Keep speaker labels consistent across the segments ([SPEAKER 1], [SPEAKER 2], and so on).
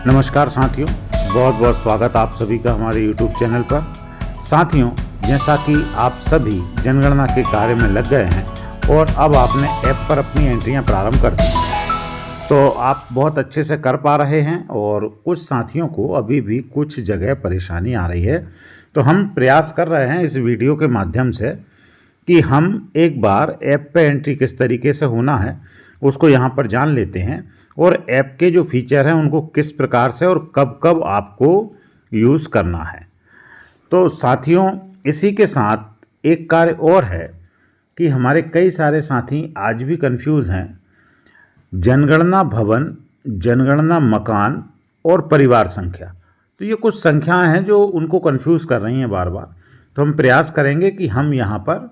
[SPEAKER 1] नमस्कार साथियों, बहुत बहुत स्वागत आप सभी का हमारे YouTube चैनल पर। साथियों, जैसा कि आप सभी जनगणना के कार्य में लग गए हैं और अब आपने ऐप पर अपनी एंट्रियां प्रारंभ कर दी, तो आप बहुत अच्छे से कर पा रहे हैं और कुछ साथियों को अभी भी कुछ जगह परेशानी आ रही है। तो हम प्रयास कर रहे हैं इस वीडियो के माध्यम से कि हम एक बार ऐप पे एंट्री किस तरीके से होना है उसको यहाँ पर जान लेते हैं और ऐप के जो फीचर हैं उनको किस प्रकार से और कब कब आपको यूज़ करना है। तो साथियों, इसी के साथ एक कार्य और है कि हमारे कई सारे साथी आज भी कंफ्यूज हैं जनगणना भवन, जनगणना मकान और परिवार संख्या। तो ये कुछ संख्याएं हैं जो उनको कंफ्यूज कर रही हैं बार बार। तो हम प्रयास करेंगे कि हम यहाँ पर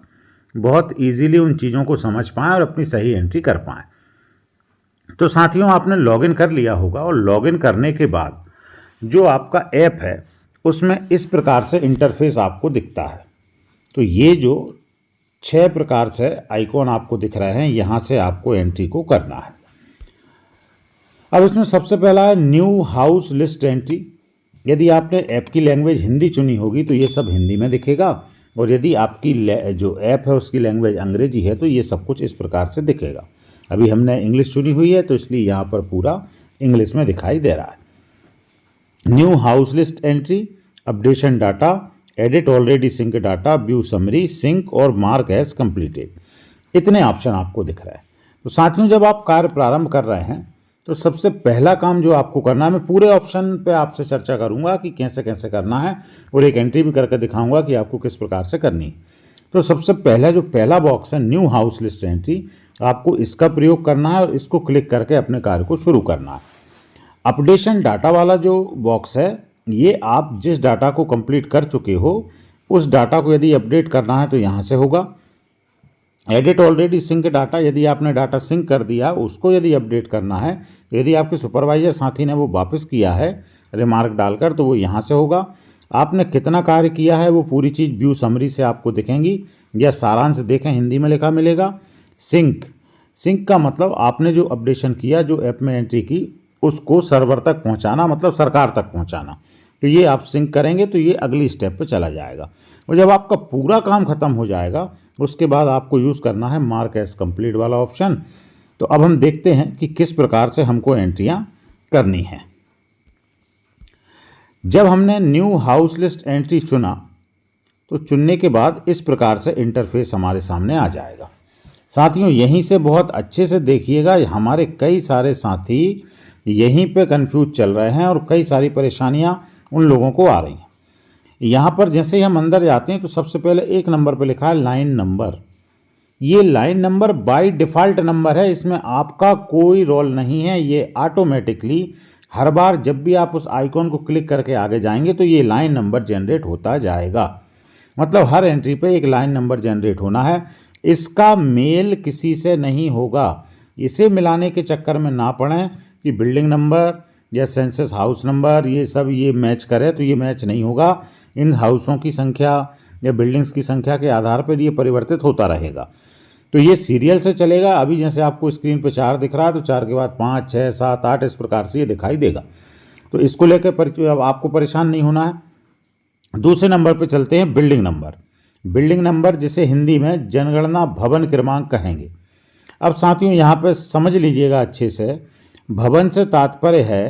[SPEAKER 1] बहुत इजीली उन चीज़ों को समझ पाएँ और अपनी सही एंट्री कर पाएँ। तो साथियों, आपने लॉगिन कर लिया होगा और लॉगिन करने के बाद जो आपका ऐप है उसमें इस प्रकार से इंटरफेस आपको दिखता है। तो ये जो 6 प्रकार से आइकॉन आपको दिख रहे हैं, यहाँ से आपको एंट्री को करना है। अब इसमें सबसे पहला है न्यू हाउस लिस्ट एंट्री। यदि आपने ऐप की लैंग्वेज हिंदी चुनी होगी तो ये सब हिंदी में दिखेगा, और यदि आपकी जो ऐप है उसकी लैंग्वेज अंग्रेजी है तो ये सब कुछ इस प्रकार से दिखेगा। अभी हमने इंग्लिश चुनी हुई है तो इसलिए यहाँ पर पूरा इंग्लिश में दिखाई दे रहा है। New house list entry, updation data, edit already sync data, view summary, sync और मार्क एज कंप्लीटेड, इतने ऑप्शन आपको दिख रहे हैं। तो साथियों, जब आप कार्य प्रारंभ कर रहे हैं तो सबसे पहला काम जो आपको करना है, मैं पूरे ऑप्शन पे आपसे चर्चा करूंगा कि कैसे कैसे करना है और एक एंट्री भी करके दिखाऊंगा कि आपको किस प्रकार से करनी है। तो सबसे पहला जो पहला बॉक्स है न्यू हाउस लिस्ट एंट्री, आपको इसका प्रयोग करना है और इसको क्लिक करके अपने कार्य को शुरू करना है। अपडेशन डाटा वाला जो बॉक्स है, ये आप जिस डाटा को कंप्लीट कर चुके हो उस डाटा को यदि अपडेट करना है तो यहाँ से होगा। एडिट ऑलरेडी सिंक डाटा, यदि आपने डाटा सिंक कर दिया उसको यदि अपडेट करना है, यदि आपके सुपरवाइजर साथी ने वो वापस किया है रिमार्क डालकर, तो वो यहाँ से होगा। आपने कितना कार्य किया है वो पूरी चीज़ व्यू समरी से आपको दिखेंगी, या सारांश देखें हिंदी में लिखा मिलेगा। सिंक, सिंक का मतलब आपने जो अपडेशन किया, जो ऐप में एंट्री की, उसको सर्वर तक पहुंचाना, मतलब सरकार तक पहुंचाना। तो ये आप सिंक करेंगे तो ये अगली स्टेप पे चला जाएगा। और जब आपका पूरा काम खत्म हो जाएगा उसके बाद आपको यूज़ करना है मार्क एज कंप्लीट वाला ऑप्शन। तो अब हम देखते हैं कि किस प्रकार से हमको एंट्रियां करनी है। जब हमने न्यू हाउस लिस्ट एंट्री चुना तो चुनने के बाद इस प्रकार से इंटरफेस हमारे सामने आ जाएगा। साथियों, यहीं से बहुत अच्छे से देखिएगा, हमारे कई सारे साथी यहीं पे कंफ्यूज चल रहे हैं और कई सारी परेशानियां उन लोगों को आ रही हैं। यहाँ पर जैसे ही हम अंदर जाते हैं तो सबसे पहले एक नंबर पे लिखा है लाइन नंबर। ये line number by default number है, इसमें आपका कोई रोल नहीं है। ये ऑटोमेटिकली हर बार जब भी आप उस आइकॉन को क्लिक करके आगे जाएंगे तो ये लाइन नंबर जनरेट होता जाएगा। मतलब हर एंट्री पे एक लाइन नंबर जनरेट होना है। इसका मेल किसी से नहीं होगा। इसे मिलाने के चक्कर में ना पड़ें कि बिल्डिंग नंबर या सेंसस हाउस नंबर ये सब ये मैच करे, तो ये मैच नहीं होगा। इन हाउसों की संख्या या बिल्डिंग्स की संख्या के आधार पर ये परिवर्तित होता रहेगा। तो ये सीरियल से चलेगा। अभी जैसे आपको स्क्रीन पे 4 दिख रहा है तो 4 के बाद 5, 6, 7, 8 इस प्रकार से ये दिखाई देगा। तो इसको लेकर अब आपको परेशान नहीं होना है। दूसरे नंबर पे चलते हैं बिल्डिंग नंबर। बिल्डिंग नंबर जिसे हिंदी में जनगणना भवन क्रमांक कहेंगे। अब साथियों, यहाँ पे समझ लीजिएगा अच्छे से, भवन से तात्पर्य है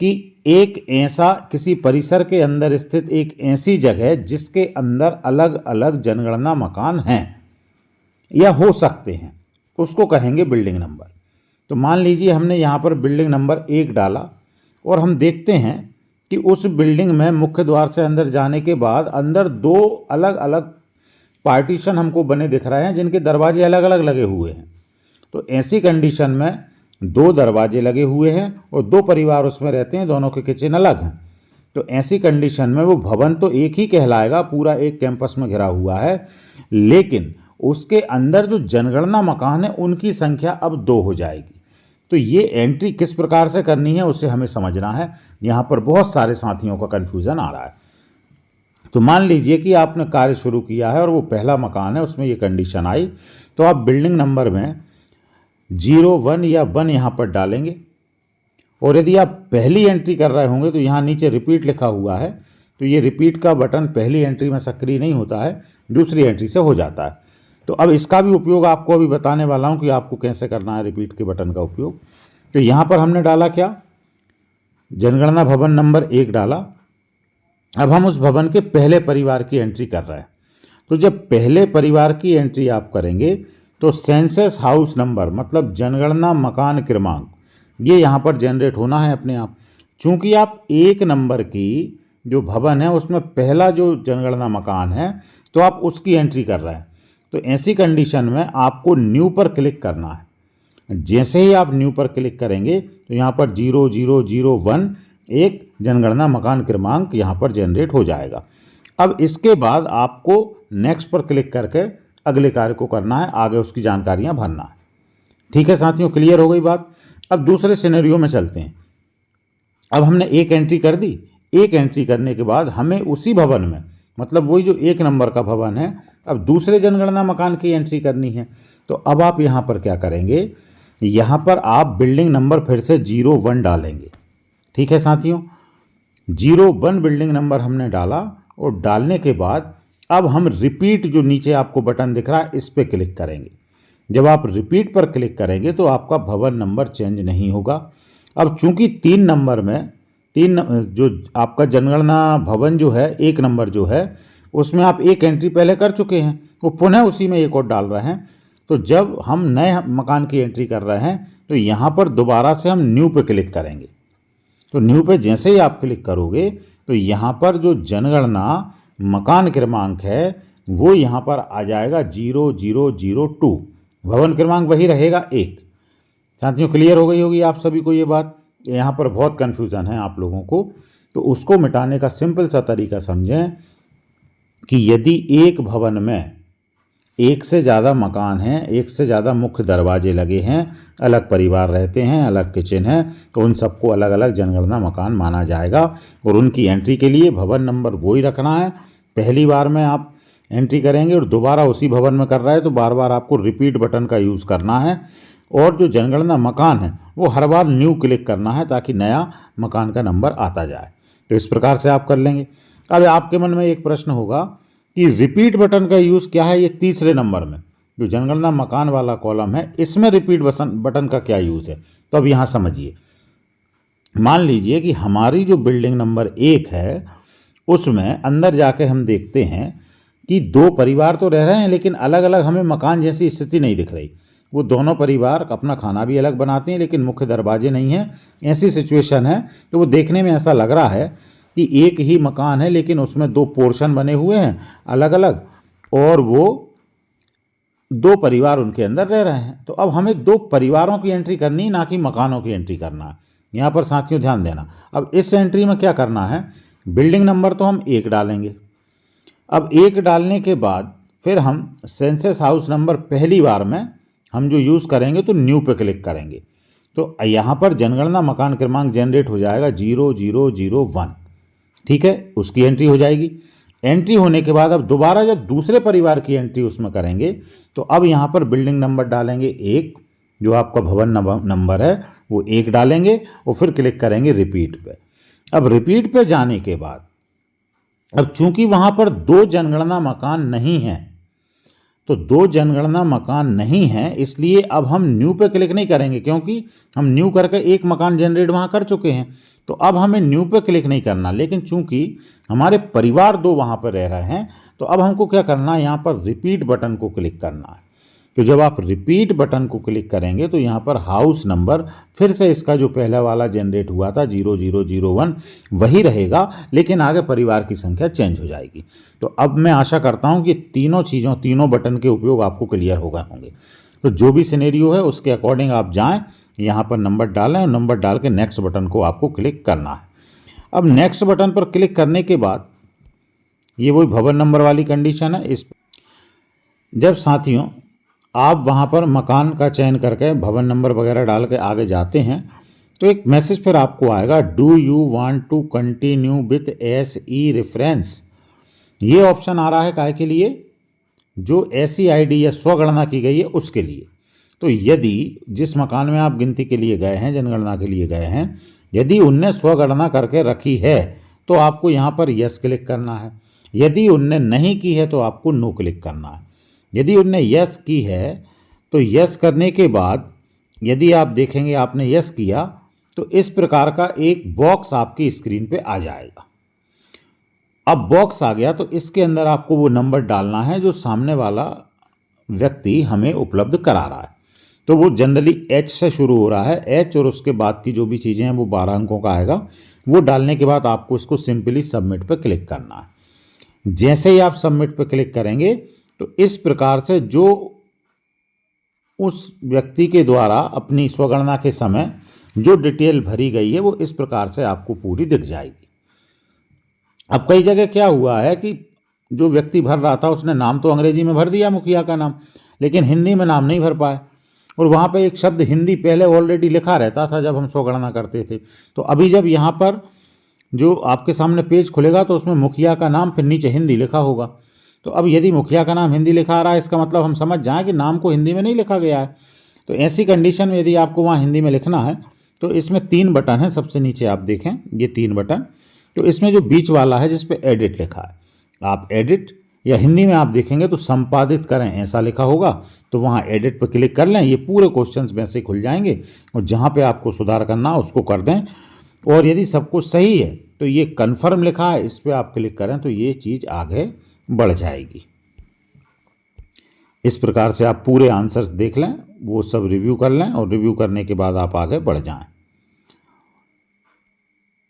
[SPEAKER 1] कि एक ऐसा किसी परिसर के अंदर स्थित एक ऐसी जगह जिसके अंदर अलग अलग जनगणना मकान हैं या हो सकते हैं, उसको कहेंगे बिल्डिंग नंबर। तो मान लीजिए हमने यहाँ पर बिल्डिंग नंबर 1 डाला और हम देखते हैं कि उस बिल्डिंग में मुख्य द्वार से अंदर जाने के बाद अंदर 2 अलग अलग पार्टीशन हमको बने दिख रहे हैं जिनके दरवाजे अलग अलग लगे हुए हैं। तो ऐसी कंडीशन में 2 दरवाजे लगे हुए हैं और 2 परिवार उसमें रहते हैं, दोनों के किचन अलग हैं। तो ऐसी कंडीशन में वो भवन तो एक ही कहलाएगा, पूरा एक कैंपस में घिरा हुआ है, लेकिन उसके अंदर जो जनगणना मकान है उनकी संख्या अब 2 हो जाएगी। तो ये एंट्री किस प्रकार से करनी है उसे हमें समझना है। यहाँ पर बहुत सारे साथियों का कन्फ्यूज़न आ रहा है। तो मान लीजिए कि आपने कार्य शुरू किया है और वो पहला मकान है, उसमें ये कंडीशन आई, तो आप बिल्डिंग नंबर में 0, 1 या 1 यहाँ पर डालेंगे और यदि आप पहली एंट्री कर रहे होंगे तो यहाँ नीचे रिपीट लिखा हुआ है, तो ये रिपीट का बटन पहली एंट्री में सक्रिय नहीं होता है, दूसरी एंट्री से हो जाता है। तो अब इसका भी उपयोग आपको अभी बताने वाला हूँ कि आपको कैसे करना है रिपीट के बटन का उपयोग। तो यहाँ पर हमने डाला क्या, जनगणना भवन नंबर 1 डाला। अब हम उस भवन के पहले परिवार की एंट्री कर रहे हैं। तो जब पहले परिवार की एंट्री आप करेंगे तो सेंसस हाउस नंबर मतलब जनगणना मकान क्रमांक ये यहाँ पर जनरेट होना है अपने आप। चूँकि आप 1 नंबर की जो भवन है उसमें पहला जो जनगणना मकान है तो आप उसकी एंट्री कर रहे हैं। तो ऐसी कंडीशन में आपको न्यू पर क्लिक करना है। जैसे ही आप न्यू पर क्लिक करेंगे तो यहाँ पर 0001 एक जनगणना मकान क्रमांक यहाँ पर जनरेट हो जाएगा। अब इसके बाद आपको नेक्स्ट पर क्लिक करके अगले कार्य को करना है, आगे उसकी जानकारियाँ भरना है। ठीक है साथियों, क्लियर हो गई बात। अब दूसरे सिनेरियो में चलते हैं। अब हमने एक एंट्री कर दी। एक एंट्री करने के बाद हमें उसी भवन में मतलब वही जो 1 नंबर का भवन है अब दूसरे जनगणना मकान की एंट्री करनी है। तो अब आप यहाँ पर क्या करेंगे, यहाँ पर आप बिल्डिंग नंबर फिर से 01 डालेंगे। ठीक है साथियों, 01 बिल्डिंग नंबर हमने डाला और डालने के बाद अब हम रिपीट जो नीचे आपको बटन दिख रहा है इस पर क्लिक करेंगे। जब आप रिपीट पर क्लिक करेंगे तो आपका भवन नंबर चेंज नहीं होगा। अब चूंकि 3 नंबर में जो आपका जनगणना भवन जो है 1 नंबर जो है उसमें आप एक एंट्री पहले कर चुके हैं, वो पुनः उसी में एक और डाल रहे हैं। तो जब हम नए मकान की एंट्री कर रहे हैं तो यहाँ पर दोबारा से हम न्यू पे क्लिक करेंगे। तो न्यू पे जैसे ही आप क्लिक करोगे तो यहाँ पर जो जनगणना मकान क्रमांक है वो यहाँ पर आ जाएगा 0002। भवन क्रमांक वही रहेगा 1। साथियों क्लियर हो गई होगी आप सभी को ये बात। यहाँ पर बहुत कन्फ्यूज़न है आप लोगों को, तो उसको मिटाने का सिंपल सा तरीका समझें कि यदि एक भवन में एक से ज़्यादा मकान हैं, एक से ज़्यादा मुख्य दरवाजे लगे हैं, अलग परिवार रहते हैं, अलग किचन है, तो उन सबको अलग अलग जनगणना मकान माना जाएगा और उनकी एंट्री के लिए भवन नंबर वही रखना है। पहली बार में आप एंट्री करेंगे और दोबारा उसी भवन में कर रहा है तो बार बार आपको रिपीट बटन का यूज़ करना है और जो जनगणना मकान है वो हर बार न्यू क्लिक करना है ताकि नया मकान का नंबर आता जाए। तो इस प्रकार से आप कर लेंगे। अब आपके मन में एक प्रश्न होगा कि रिपीट बटन का यूज़ क्या है, ये तीसरे नंबर में जो जनगणना मकान वाला कॉलम है इसमें रिपीट बटन का क्या यूज़ है। तो अब यहाँ समझिए, मान लीजिए कि हमारी जो बिल्डिंग नंबर 1 है उसमें अंदर जाके हम देखते हैं कि 2 परिवार तो रह रहे हैं लेकिन अलग अलग हमें मकान जैसी स्थिति नहीं दिख रही। वो दोनों परिवार अपना खाना भी अलग बनाते हैं लेकिन मुख्य दरवाजे नहीं हैं, ऐसी सिचुएशन है। तो वो देखने में ऐसा लग रहा है कि एक ही मकान है लेकिन उसमें 2 पोर्शन बने हुए हैं अलग अलग और वो 2 परिवार उनके अंदर रह रहे हैं। तो अब हमें 2 परिवारों की एंट्री करनी, ना कि मकानों की एंट्री करना है। यहाँ पर साथियों ध्यान देना। अब इस एंट्री में क्या करना है, बिल्डिंग नंबर तो हम 1 डालेंगे। अब 1 डालने के बाद फिर हम सेंसस हाउस नंबर पहली बार में हम जो यूज़ करेंगे तो न्यू पे क्लिक करेंगे। तो यहाँ पर जनगणना मकान क्रमांक जनरेट हो जाएगा 0001। ठीक है, उसकी एंट्री हो जाएगी। एंट्री होने के बाद अब दोबारा जब दूसरे परिवार की एंट्री उसमें करेंगे तो अब यहाँ पर बिल्डिंग नंबर डालेंगे 1, जो आपका भवन नंबर है वो 1 डालेंगे और फिर क्लिक करेंगे रिपीट पे। अब रिपीट पे जाने के बाद अब चूंकि वहाँ पर 2 जनगणना मकान नहीं हैं, तो 2 जनगणना मकान नहीं हैं इसलिए अब हम न्यू पे क्लिक नहीं करेंगे क्योंकि हम न्यू करके एक मकान जनरेट वहाँ कर चुके हैं। तो अब हमें न्यू पे क्लिक नहीं करना, लेकिन चूंकि हमारे परिवार 2 वहाँ पर रह रहे हैं तो अब हमको क्या करना है, यहाँ पर रिपीट बटन को क्लिक करना है। तो जब आप रिपीट बटन को क्लिक करेंगे तो यहाँ पर हाउस नंबर फिर से इसका जो पहला वाला जनरेट हुआ था 0001 वही रहेगा, लेकिन आगे परिवार की संख्या चेंज हो जाएगी। तो अब मैं आशा करता हूँ कि तीनों बटन के उपयोग आपको क्लियर हो गए होंगे। तो जो भी सिनेरियो है उसके अकॉर्डिंग आप जाएँ, यहाँ पर नंबर डालें और नंबर डाल के नेक्स्ट बटन को आपको क्लिक करना है। अब नेक्स्ट बटन पर क्लिक करने के बाद ये वही भवन नंबर वाली कंडीशन है। इस जब साथियों आप वहाँ पर मकान का चयन करके भवन नंबर वगैरह डाल के आगे जाते हैं तो एक मैसेज फिर आपको आएगा, do you want to continue with SE reference. ये ऑप्शन आ रहा है काहे के लिए, जो SE ID या स्वगणना की गई है उसके लिए। तो यदि जिस मकान में आप गिनती के लिए गए हैं, जनगणना के लिए गए हैं, यदि उनने स्वगणना करके रखी है तो आपको यहाँ पर यस क्लिक करना है। यदि उनने नहीं की है तो आपको नो क्लिक करना है। यदि उनने यस की है तो यस करने के बाद यदि आप देखेंगे आपने यस किया तो इस प्रकार का एक बॉक्स आपकी स्क्रीन पे आ जाएगा। अब बॉक्स आ गया तो इसके अंदर आपको वो नंबर डालना है जो सामने वाला व्यक्ति हमें उपलब्ध करा रहा है। तो वो जनरली एच से शुरू हो रहा है, एच और उसके बाद की जो भी चीज़ें हैं वो 12 अंकों का आएगा। वो डालने के बाद आपको इसको सिंपली सबमिट पर क्लिक करना है। जैसे ही आप सबमिट पर क्लिक करेंगे तो इस प्रकार से जो उस व्यक्ति के द्वारा अपनी स्वगणना के समय जो डिटेल भरी गई है वो इस प्रकार से आपको पूरी दिख जाएगी। अब कई जगह क्या हुआ है कि जो व्यक्ति भर रहा था उसने नाम तो अंग्रेजी में भर दिया, मुखिया का नाम, लेकिन हिंदी में नाम नहीं भर पाए और वहाँ पे एक शब्द हिंदी पहले ऑलरेडी लिखा रहता था जब हम स्वगणना करते थे। तो अभी जब यहाँ पर जो आपके सामने पेज खुलेगा तो उसमें मुखिया का नाम फिर नीचे हिंदी लिखा होगा। तो अब यदि मुखिया का नाम हिंदी लिखा आ रहा है इसका मतलब हम समझ जाएं कि नाम को हिंदी में नहीं लिखा गया है। तो ऐसी कंडीशन में यदि आपको वहाँ हिंदी में लिखना है तो इसमें 3 बटन हैं। सबसे नीचे आप देखें ये 3 बटन, तो इसमें जो बीच वाला है जिस पे एडिट लिखा है, आप एडिट या हिंदी में आप देखेंगे तो संपादित करें ऐसा लिखा होगा, तो वहाँ एडिट पर क्लिक कर लें। ये पूरे क्वेश्चंस में से खुल जाएंगे और जहाँ पे आपको सुधार करना है उसको कर दें। और यदि सब कुछ सही है तो ये कन्फर्म लिखा है, इस पर आप क्लिक करें तो ये चीज़ आगे बढ़ जाएगी। इस प्रकार से आप पूरे आंसर्स देख लें, वो सब रिव्यू कर लें और रिव्यू करने के बाद आप आगे बढ़ जाएं।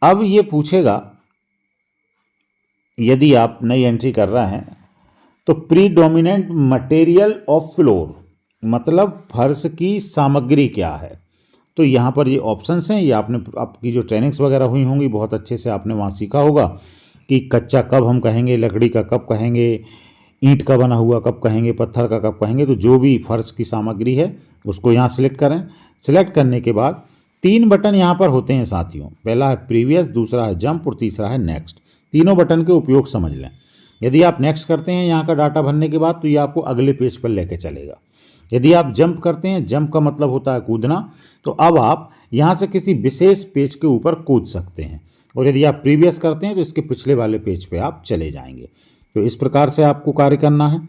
[SPEAKER 1] अब ये पूछेगा यदि आप नई एंट्री कर रहे हैं तो प्रीडोमिनेंट मटेरियल ऑफ फ्लोर, मतलब फर्श की सामग्री क्या है। तो यहाँ पर ये ऑप्शंस हैं। ये आपकी जो ट्रेनिंग्स वगैरह हुई होंगी बहुत अच्छे से आपने वहाँ सीखा होगा कि कच्चा कब हम कहेंगे, लकड़ी का कब कहेंगे, ईंट का बना हुआ कब कहेंगे, पत्थर का कब कहेंगे। तो जो भी फर्श की सामग्री है उसको यहाँ सिलेक्ट करें। सिलेक्ट करने के बाद 3 बटन यहाँ पर होते हैं साथियों। पहला है प्रीवियस, दूसरा है जंप और तीसरा है नेक्स्ट। तीनों बटन के उपयोग समझ लें। यदि आप नेक्स्ट करते हैं यहाँ का डाटा भरने के बाद तो ये आपको अगले पेज पर लेके चलेगा। यदि आप जंप करते हैं, जंप का मतलब होता है कूदना, तो अब आप यहाँ से किसी विशेष पेज के ऊपर कूद सकते हैं। और यदि आप प्रीवियस करते हैं तो इसके पिछले वाले पेज पे आप चले जाएंगे। तो इस प्रकार से आपको कार्य करना है।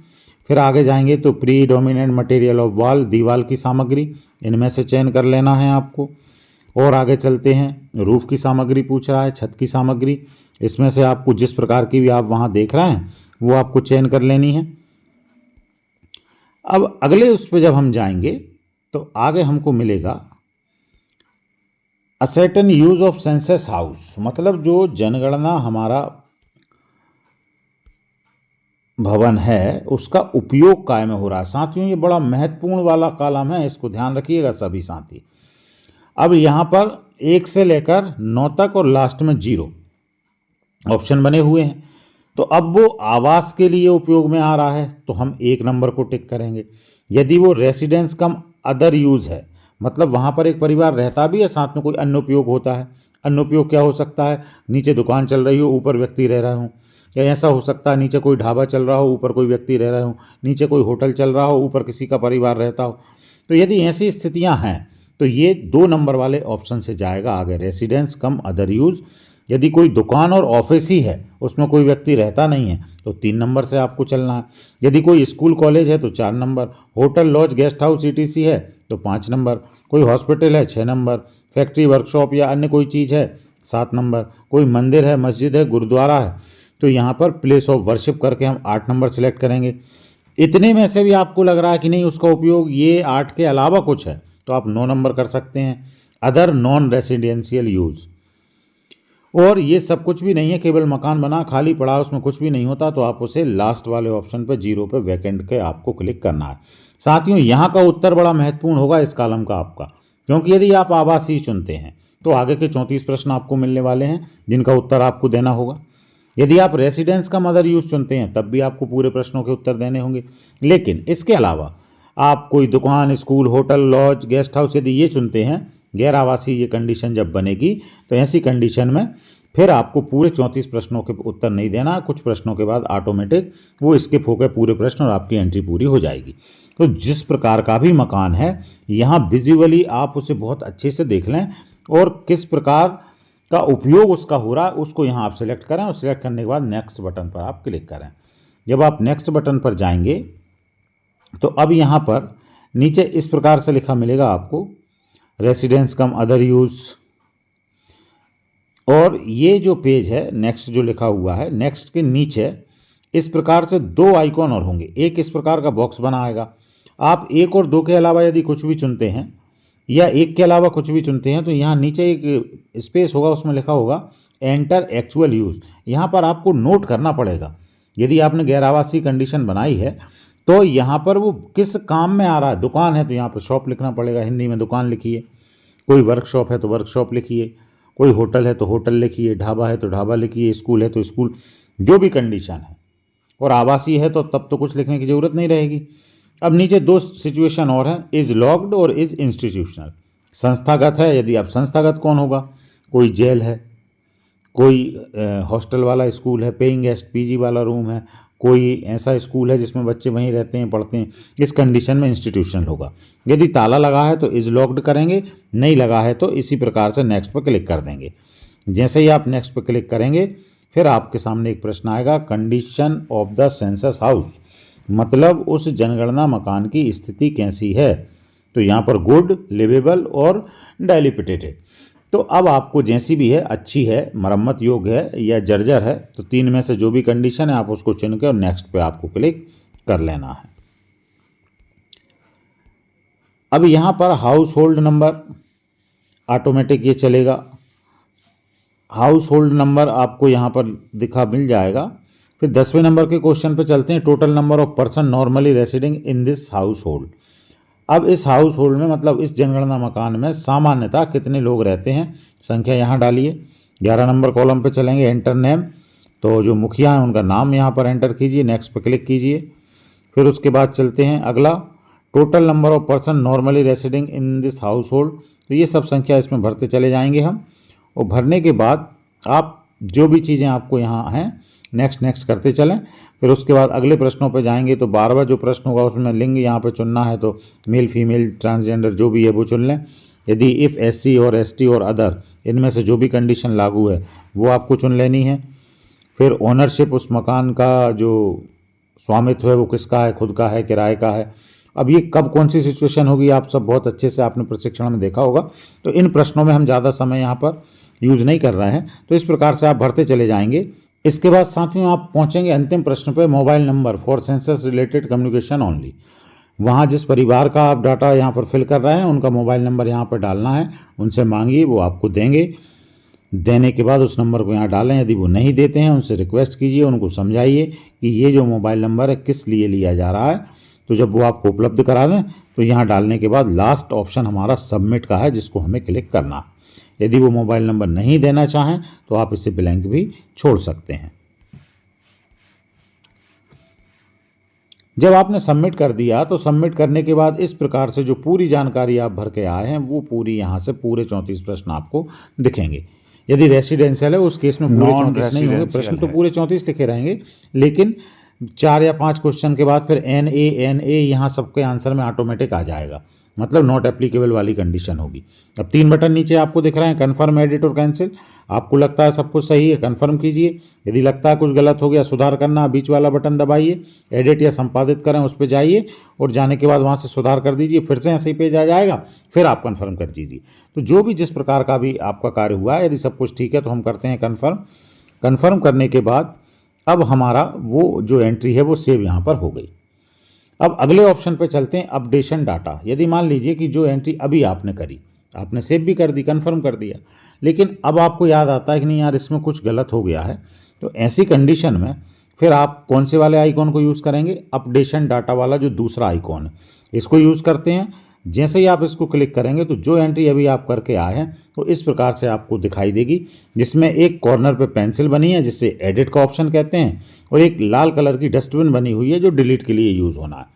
[SPEAKER 1] फिर आगे जाएंगे तो प्रीडोमिनेंट मटेरियल ऑफ वॉल, दीवार की सामग्री, इनमें से चयन कर लेना है आपको। और आगे चलते हैं, रूफ की सामग्री पूछ रहा है, छत की सामग्री, इसमें से आपको जिस प्रकार की भी आप वहाँ देख रहे हैं वो आपको चयन कर लेनी है। अब अगले उस पर जब हम जाएंगे तो आगे हमको मिलेगा ascertain use of census house, मतलब जो जनगणना हमारा भवन है उसका उपयोग काय में हो रहा है। साथियों ये बड़ा महत्वपूर्ण वाला कॉलम है, इसको ध्यान रखिएगा सभी साथी। अब यहाँ पर 1 से लेकर 9 तक और लास्ट में 0 ऑप्शन बने हुए हैं। तो अब वो आवास के लिए उपयोग में आ रहा है तो हम 1 नंबर को टिक करेंगे। यदि वो रेसिडेंस कम अदर यूज़ है, मतलब वहाँ पर एक परिवार रहता भी है, साथ में कोई अन्य उपयोग होता है। अन्य उपयोग क्या हो सकता है, नीचे दुकान चल रही हो ऊपर व्यक्ति रह रहे हों, या ऐसा हो सकता है नीचे कोई ढाबा चल रहा हो ऊपर कोई व्यक्ति रह रहे हो, नीचे कोई होटल चल रहा हो ऊपर किसी का परिवार रहता हो। तो यदि ऐसी स्थितियाँ हैं तो ये 2 नंबर वाले ऑप्शन से जाएगा आगे, रेसिडेंस कम अदर यूज़। यदि कोई दुकान और ऑफिस ही है उसमें कोई व्यक्ति रहता नहीं है तो 3 नंबर से आपको चलना है। यदि कोई स्कूल कॉलेज है तो 4 number, hotel lodge guest house ETC है तो 5 नंबर, कोई हॉस्पिटल है 6 नंबर, फैक्ट्री वर्कशॉप या अन्य कोई चीज़ है 7 नंबर, कोई मंदिर है, मस्जिद है, गुरुद्वारा है तो यहाँ पर प्लेस ऑफ वर्शिप करके हम 8 नंबर सेलेक्ट करेंगे। इतने में से भी आपको लग रहा है कि नहीं उसका उपयोग ये 8 के अलावा कुछ है तो आप 9 नंबर कर सकते हैं, अदर नॉन रेसिडेंशियल यूज़। और ये सब कुछ भी नहीं है, केवल मकान बना खाली पड़ा उसमें कुछ भी नहीं होता तो आप उसे लास्ट वाले ऑप्शन पर 0 पे वैकेंट के आपको क्लिक करना है। साथियों यहाँ का उत्तर बड़ा महत्वपूर्ण होगा इस कॉलम का आपका, क्योंकि यदि आप आवासीय चुनते हैं तो आगे के 34 प्रश्न आपको मिलने वाले हैं जिनका उत्तर आपको देना होगा। यदि आप रेसिडेंस का मदर यूज़ चुनते हैं तब भी आपको पूरे प्रश्नों के उत्तर देने होंगे। लेकिन इसके अलावा आप कोई दुकान, school, hotel, lodge, guest house यदि ये चुनते हैं, गैर आवासीय ये कंडीशन जब बनेगी तो ऐसी कंडीशन में फिर आपको पूरे 34 प्रश्नों के उत्तर नहीं देना, कुछ प्रश्नों के बाद ऑटोमेटिक वो स्किप हो गए पूरे प्रश्न और आपकी एंट्री पूरी हो जाएगी। तो जिस प्रकार का भी मकान है यहाँ विजुअली आप उसे बहुत अच्छे से देख लें और किस प्रकार का उपयोग उसका हो रहा है उसको यहाँ आप सिलेक्ट करें और सिलेक्ट करने के बाद नेक्स्ट बटन पर आप क्लिक करें। जब आप नेक्स्ट बटन पर जाएंगे तो अब यहाँ पर नीचे इस प्रकार से लिखा मिलेगा आपको रेसिडेंस कम अदर यूज़, और ये जो पेज है नेक्स्ट जो लिखा हुआ है, नेक्स्ट के नीचे इस प्रकार से दो आइकॉन और होंगे। एक इस प्रकार का बॉक्स बना आएगा, आप 1 और 2 के अलावा यदि कुछ भी चुनते हैं या 1 के अलावा कुछ भी चुनते हैं तो यहाँ नीचे एक स्पेस होगा, उसमें लिखा होगा एंटर एक्चुअल यूज़। यहाँ पर आपको नोट करना पड़ेगा, यदि आपने गैर आवासीय कंडीशन बनाई है तो यहाँ पर वो किस काम में आ रहा है। दुकान है तो यहाँ पर शॉप लिखना पड़ेगा, हिंदी में दुकान लिखिए। कोई वर्कशॉप है तो वर्कशॉप लिखिए, कोई होटल है तो होटल लिखिए, ढाबा है तो ढाबा लिखिए, स्कूल है तो स्कूल, जो भी कंडीशन है। और आवासीय है तो तब तो कुछ लिखने की ज़रूरत नहीं रहेगी। अब नीचे 2 सिचुएशन और हैं, इज़ लॉक्ड और इज़ इंस्टीट्यूशनल। संस्थागत है, यदि आप संस्थागत कौन होगा, कोई जेल है, कोई हॉस्टल वाला स्कूल है, पेइंग गेस्ट पीजी वाला रूम है, कोई ऐसा स्कूल है जिसमें बच्चे वहीं रहते हैं पढ़ते हैं, इस कंडीशन में इंस्टीट्यूशनल होगा। यदि ताला लगा है तो इज़ लॉक्ड करेंगे, नहीं लगा है तो इसी प्रकार से नेक्स्ट पर क्लिक कर देंगे। जैसे ही आप नेक्स्ट पर क्लिक करेंगे फिर आपके सामने एक प्रश्न आएगा, condition of the census house, मतलब उस जनगणना मकान की स्थिति कैसी है। तो यहाँ पर गुड, लिवेबल और डायलिपिटेटेड। तो अब आपको जैसी भी है, अच्छी है, मरम्मत योग्य है या जर्जर है, तो 3 में से जो भी कंडीशन है आप उसको चुन के और नेक्स्ट पे आपको क्लिक कर लेना है। अब यहाँ पर हाउस होल्ड नंबर ऑटोमेटिक ये चलेगा। हाउस होल्ड नंबर आपको यहाँ पर दिखा मिल जाएगा। फिर 10वें नंबर के क्वेश्चन पे चलते हैं, total number of person normally residing in this house hold. अब इस हाउस होल्ड में मतलब इस जनगणना मकान में सामान्यतः कितने लोग रहते हैं, संख्या यहाँ डालिए। 11 नंबर कॉलम पे चलेंगे, एंटर नेम, तो जो मुखिया हैं उनका नाम यहाँ पर एंटर कीजिए, नेक्स्ट पर क्लिक कीजिए। फिर उसके बाद चलते हैं अगला, total number of person normally residing in this house hold. तो ये सब संख्या इसमें भरते चले जाएंगे हम, और भरने के बाद आप जो भी चीज़ें आपको यहाँ हैं नेक्स्ट नेक्स्ट करते चलें। फिर उसके बाद अगले प्रश्नों पे जाएंगे तो 12वां जो प्रश्न होगा उसमें लिंग यहाँ पे चुनना है, तो मेल फीमेल ट्रांसजेंडर जो भी है वो चुन लें। यदि इफ़ SC और ST और अदर इनमें से जो भी कंडीशन लागू है वो आपको चुन लेनी है। फिर ओनरशिप, उस मकान का जो स्वामित्व है वो किसका है, खुद का है, किराए का है। अब ये कब कौन सी सिचुएशन होगी आप सब बहुत अच्छे से आपने प्रशिक्षण में देखा होगा, तो इन प्रश्नों में हम ज़्यादा समय यहाँ पर यूज़ नहीं कर रहे हैं। तो इस प्रकार से आप भरते चले जाएंगे। इसके बाद साथियों आप पहुंचेंगे अंतिम प्रश्न पे, mobile number for census related communication only. वहाँ जिस परिवार का आप डाटा यहाँ पर फिल कर रहे हैं उनका मोबाइल नंबर यहाँ पर डालना है, उनसे मांगिए, वो आपको देंगे। देने के बाद उस नंबर को यहाँ डालें। यदि वो नहीं देते हैं उनसे रिक्वेस्ट कीजिए, उनको समझाइए कि ये जो मोबाइल नंबर है किस लिए लिया जा रहा है। तो जब वो आपको उपलब्ध करा दें तो यहाँ डालने के बाद लास्ट ऑप्शन हमारा सबमिट का है, जिसको हमें क्लिक करना है। यदि वो मोबाइल नंबर नहीं देना चाहें तो आप इसे ब्लैंक भी छोड़ सकते हैं। जब आपने सबमिट कर दिया तो सबमिट करने के बाद इस प्रकार से जो पूरी जानकारी आप भर के आए हैं वो पूरी यहाँ से पूरे 34 प्रश्न आपको दिखेंगे। यदि रेसिडेंशियल है उस केस में पूरे 34 नहीं होंगे, प्रश्न तो पूरे 34 लिखे रहेंगे, लेकिन 4 या 5 क्वेश्चन के बाद फिर NA यहाँ सबके आंसर में ऑटोमेटिक आ जाएगा, मतलब नॉट एप्लीकेबल वाली कंडीशन होगी। अब 3 बटन नीचे आपको दिख रहे हैं, कन्फर्म, एडिट और कैंसिल। आपको लगता है सब कुछ सही है, कन्फर्म कीजिए। यदि लगता है कुछ गलत हो गया, सुधार करना, बीच वाला बटन दबाइए, एडिट या संपादित करें उस पर जाइए और जाने के बाद वहाँ से सुधार कर दीजिए, फिर से ऐसे ही पेज आ जाएगा, फिर आप कन्फर्म कर दीजिए। तो जो भी जिस प्रकार का भी आपका कार्य हुआ है, यदि सब कुछ ठीक है तो हम करते हैं कन्फर्म। कन्फर्म करने के बाद अब हमारा वो जो एंट्री है वो सेव यहाँ पर हो गई। अब अगले ऑप्शन पे चलते हैं, अपडेशन डाटा। यदि मान लीजिए कि जो एंट्री अभी आपने करी, आपने सेव भी कर दी, कन्फर्म कर दिया, लेकिन अब आपको याद आता है कि नहीं यार इसमें कुछ गलत हो गया है, तो ऐसी कंडीशन में फिर आप कौन से वाले आइकॉन को यूज़ करेंगे, अपडेशन डाटा वाला जो दूसरा आइकॉन है इसको यूज़ करते हैं। जैसे ही आप इसको क्लिक करेंगे तो जो एंट्री अभी आप करके आए हैं तो इस प्रकार से आपको दिखाई देगी, जिसमें एक कॉर्नर पे पेंसिल बनी है जिससे एडिट का ऑप्शन कहते हैं, और एक लाल कलर की डस्टबिन बनी हुई है जो डिलीट के लिए यूज़ होना है।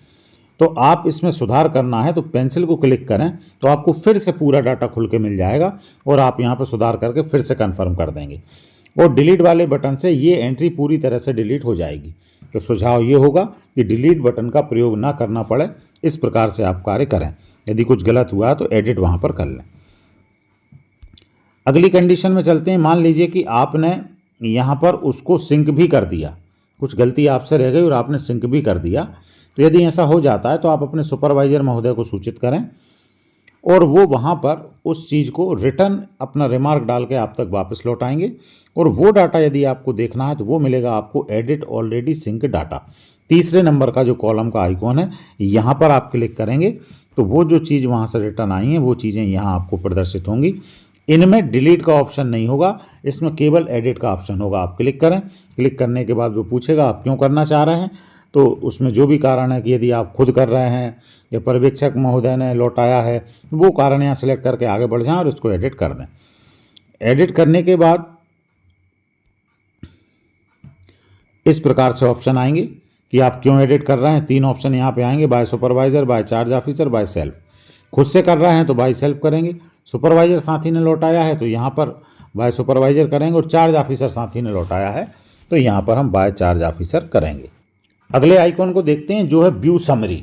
[SPEAKER 1] तो आप इसमें सुधार करना है तो पेंसिल को क्लिक करें तो आपको फिर से पूरा डाटा खुल के मिल जाएगा और आप यहाँ पर सुधार करके फिर से कन्फर्म कर देंगे। और डिलीट वाले बटन से ये एंट्री पूरी तरह से डिलीट हो जाएगी। तो सुझाव ये होगा कि डिलीट बटन का प्रयोग ना करना पड़े, इस प्रकार से आप कार्य करें। यदि कुछ गलत हुआ है तो एडिट वहाँ पर कर लें। अगली कंडीशन में चलते हैं। मान लीजिए कि आपने यहाँ पर उसको सिंक भी कर दिया, कुछ गलती आपसे रह गई और आपने सिंक भी कर दिया। तो यदि ऐसा हो जाता है तो आप अपने सुपरवाइजर महोदय को सूचित करें और वो वहाँ पर उस चीज़ को रिटर्न अपना रिमार्क डाल के आप तक वापस लौटाएंगे। और वो डाटा यदि आपको देखना है तो वो मिलेगा आपको एडिट ऑलरेडी सिंक डाटा। तीसरे नंबर का जो कॉलम का आइकॉन है, यहाँ पर आप क्लिक करेंगे तो वो जो चीज़ वहाँ से रिटर्न आई हैं वो चीज़ें यहाँ आपको प्रदर्शित होंगी। इनमें डिलीट का ऑप्शन नहीं होगा, इसमें केवल एडिट का ऑप्शन होगा। आप क्लिक करें, क्लिक करने के बाद वो पूछेगा आप क्यों करना चाह रहे हैं। तो उसमें जो भी कारण है कि यदि आप खुद कर रहे हैं या पर्यवेक्षक महोदय ने लौटाया है, वो कारण यहाँ सेलेक्ट करके आगे बढ़ जाएं और इसको एडिट कर दें। एडिट करने के बाद इस प्रकार से ऑप्शन आएंगे कि आप क्यों एडिट कर रहे हैं। 3 ऑप्शन यहाँ पे आएंगे, by supervisor, by charge officer, by self. खुद से कर रहे हैं तो बाय सेल्फ करेंगे, सुपरवाइजर साथी ने लौटाया है तो यहाँ पर बाय सुपरवाइजर करेंगे, और चार्ज ऑफिसर साथी ने लौटाया है तो यहाँ पर हम बाय चार्ज ऑफिसर करेंगे। अगले आइकॉन को देखते हैं जो है व्यू समरी।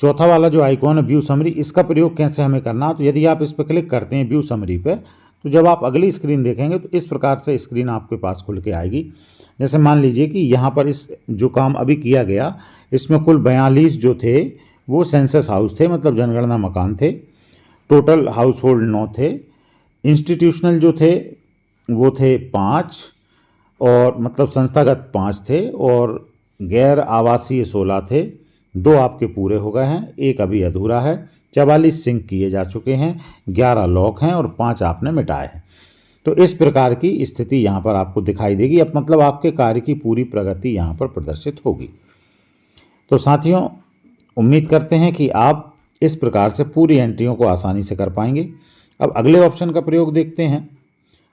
[SPEAKER 1] चौथा वाला जो आइकॉन है व्यू समरी, इसका प्रयोग कैसे हमें करना। तो यदि आप इस पर क्लिक करते हैं व्यू समरी पे, तो जब आप अगली स्क्रीन देखेंगे तो इस प्रकार से स्क्रीन आपके पास खुल के आएगी। जैसे मान लीजिए कि यहाँ पर इस जो काम अभी किया गया, इसमें कुल 42 जो थे वो सेंसस हाउस थे, मतलब जनगणना मकान थे। टोटल हाउस होल्ड 9 थे। इंस्टीट्यूशनल जो थे वो थे 5, और मतलब संस्थागत 5 थे, और गैर आवासीय 16 थे। 2 आपके पूरे हो गए हैं, 1 अभी अधूरा है। 44 सिंक किए जा चुके हैं, 11 लॉक हैं और 5 आपने मिटाए हैं। तो इस प्रकार की स्थिति यहाँ पर आपको दिखाई देगी। अब मतलब आपके कार्य की पूरी प्रगति यहाँ पर प्रदर्शित होगी। तो साथियों, उम्मीद करते हैं कि आप इस प्रकार से पूरी एंट्रियों को आसानी से कर पाएंगे। अब अगले ऑप्शन का प्रयोग देखते हैं।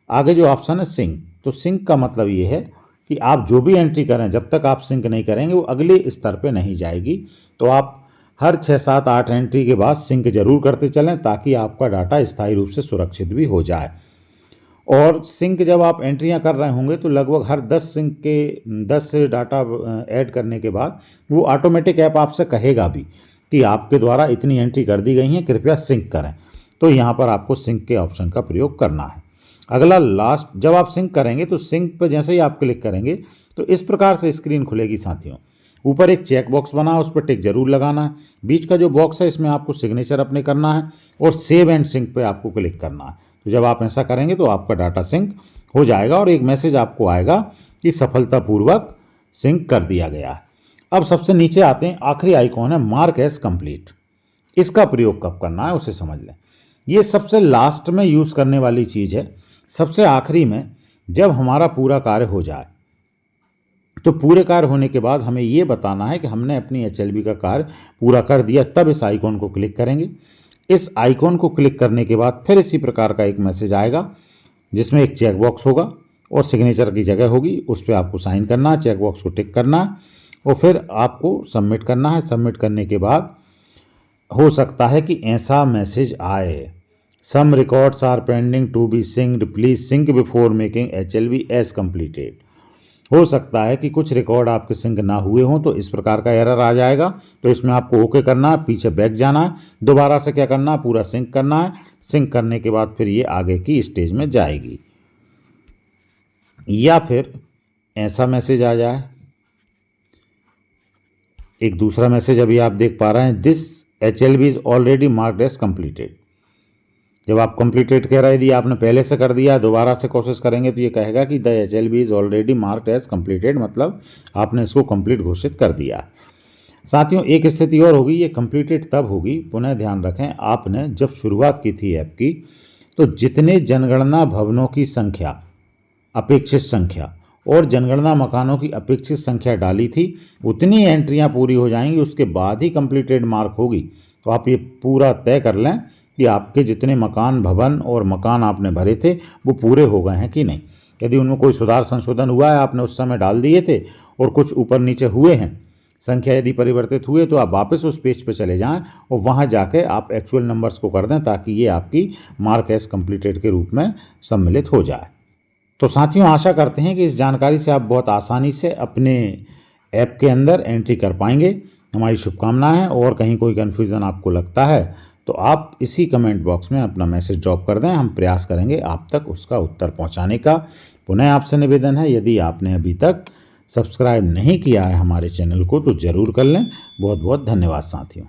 [SPEAKER 1] आगे जो ऑप्शन है सिंक, तो सिंक का मतलब ये है कि आप जो भी एंट्री करें, जब तक आप सिंक नहीं करेंगे वो अगले स्तर पे नहीं जाएगी। तो आप हर 6, 7, 8 एंट्री के बाद सिंक जरूर करते चलें, ताकि आपका डाटा स्थायी रूप से सुरक्षित भी हो जाए। और सिंक जब आप एंट्रियां कर रहे होंगे तो लगभग हर 10 सिंक के 10 डाटा ऐड करने के बाद वो ऑटोमेटिक ऐप आपसे कहेगा भी कि आपके द्वारा इतनी एंट्री कर दी गई हैं, कृपया सिंक करें। तो यहाँ पर आपको सिंक के ऑप्शन का प्रयोग करना है। अगला लास्ट, जब आप सिंक करेंगे तो सिंक पर जैसे ही आप क्लिक करेंगे तो इस प्रकार से स्क्रीन खुलेगी साथियों। ऊपर एक चेक बॉक्स बना है, उस पर टिक जरूर लगाना है। बीच का जो बॉक्स है इसमें आपको सिग्नेचर अपने करना है, और सेव एंड सिंक पे आपको क्लिक करना है। तो जब आप ऐसा करेंगे तो आपका डाटा सिंक हो जाएगा और एक मैसेज आपको आएगा कि सफलतापूर्वक सिंक कर दिया गया है। अब सबसे नीचे आते हैं, आखिरी आइकॉन है मार्क एज कंप्लीट। इसका प्रयोग कब करना है उसे समझ लें। ये सबसे लास्ट में यूज़ करने वाली चीज़ है। सबसे आखिरी में जब हमारा पूरा कार्य हो जाए, तो पूरे कार्य होने के बाद हमें ये बताना है कि हमने अपनी एचएलबी का कार्य पूरा कर दिया, तब इस आइकॉन को क्लिक करेंगे। इस आइकॉन को क्लिक करने के बाद फिर इसी प्रकार का एक मैसेज आएगा, जिसमें एक चेक बॉक्स होगा और सिग्नेचर की जगह होगी। उस पर आपको साइन करना है, चेक बॉक्स को टिक करना है और फिर आपको सबमिट करना है। सबमिट करने के बाद हो सकता है कि ऐसा मैसेज आए, some records are pending to be synced, please sync before making HLB as completed. हो सकता है कि कुछ रिकॉर्ड आपके सिंक ना हुए हों, तो इस प्रकार का एरर आ जाएगा। तो इसमें आपको ओके करना है, पीछे बैक जाना है, दोबारा से क्या करना है, पूरा सिंक करना है। सिंक करने के बाद फिर ये आगे की स्टेज में जाएगी। या फिर ऐसा मैसेज आ जाए, एक दूसरा मैसेज अभी आप देख पा रहे हैं, this HLB is already marked as completed. जब आप कंप्लीटेड कह रहे हैं, यदि आपने पहले से कर दिया, दोबारा से कोशिश करेंगे तो ये कहेगा कि the HLB is already marked as completed, मतलब आपने इसको कंप्लीट घोषित कर दिया। साथियों, एक स्थिति और होगी, ये कंप्लीटेड तब होगी, पुनः ध्यान रखें, आपने जब शुरुआत की थी ऐप की, तो जितने जनगणना भवनों की संख्या, अपेक्षित संख्या और जनगणना मकानों की अपेक्षित संख्या डाली थी, उतनी एंट्रियां पूरी हो जाएंगी, उसके बाद ही कंप्लीटेड मार्क होगी। तो आप ये पूरा तय कर लें कि आपके जितने मकान, भवन और मकान आपने भरे थे वो पूरे हो गए हैं कि नहीं। यदि उनमें कोई सुधार संशोधन हुआ है, आपने उस समय डाल दिए थे और कुछ ऊपर नीचे हुए हैं, संख्या यदि परिवर्तित हुए, तो आप वापस उस पेज पे चले जाएं और वहां जाके आप एक्चुअल नंबर्स को कर दें, ताकि ये आपकी मार्क एज कंप्लीटेड के रूप में सम्मिलित हो जाए। तो साथियों, आशा करते हैं कि इस जानकारी से आप बहुत आसानी से अपने ऐप के अंदर एंट्री कर पाएंगे। हमारी शुभकामनाएं हैं। और कहीं कोई कन्फ्यूज़न आपको लगता है तो आप इसी कमेंट बॉक्स में अपना मैसेज ड्रॉप कर दें, हम प्रयास करेंगे आप तक उसका उत्तर पहुंचाने का। पुनः आपसे निवेदन है, यदि आपने अभी तक सब्सक्राइब नहीं किया है हमारे चैनल को तो ज़रूर कर लें। बहुत बहुत धन्यवाद साथियों।